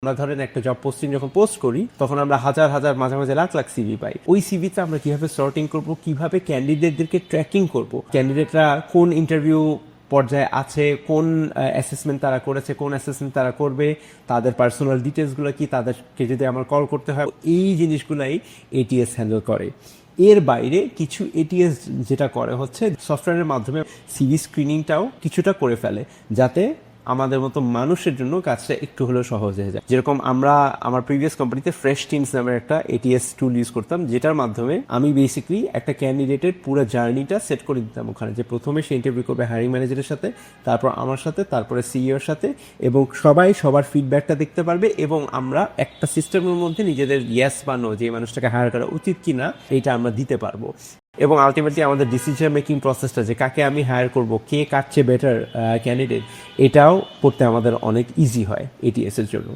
আমরা ধরেন একটা জব পোস্টিং যখন পোস্ট করি তখন আমরা হাজার হাজার মাঝে মাঝে লাখ লাখ সিভি পাই। ওই সিভিতে আমরা কিভাবে সর্টিং করব, কিভাবে ক্যান্ডিডেটদেরকে ট্র্যাকিং করব, ক্যান্ডিডেটরা কোন ইন্টারভিউ পর্যায়ে আছে, কোন অ্যাসেসমেন্ট তারা করেছে, কোন অ্যাসেসমেন্ট তারা করবে, তাদের পার্সোনাল ডিটেলসগুলো কি, তাদেরকে যদি আমার কল করতে হয়, এই জিনিসগুলাই এটিএস হ্যান্ডেল করে। এর বাইরে কিছু এটিএস যেটা করে হচ্ছে সফটওয়্যারের মাধ্যমে সিভি স্ক্রিনিংটাও কিছুটা করে ফেলে, যাতে আমাদের মতো মানুষের জন্য কাজটা একটু হলেও সহজ হয়ে যায়। যেরকম আমরা আমার প্রিভিয়াস কোম্পানিতে ফ্রেশ টিমস নামের একটা এটিএস টুল ইউজ করতাম, যেটার মাধ্যমে আমি বেসিক্যালি একটা ক্যান্ডিডেটের পুরো জার্নিটা সেট করে দিতাম ওখানে, যে প্রথমে সে ইন্টারভিউ করবে হায়ারিং ম্যানেজারের সাথে, তারপর আমার সাথে, তারপরে সিইওর সাথে, এবং সবাই সবার ফিডব্যাকটা দেখতে পারবে, এবং আমরা একটা সিস্টেমের মধ্যে নিজেদের ইয়েস বা নো, যে মানুষটাকে হায়ার করা উচিত কিনা এইটা আমরা দিতে পারবো। এবং আলটিমেটলি আমাদের ডিসিশন মেকিং প্রসেসটা, যে কাকে আমি হায়ার করব, কে কাটছে বেটার ক্যান্ডিডেট, এটাও করতে আমাদের অনেক ইজি হয় এটিএস এর জন্য।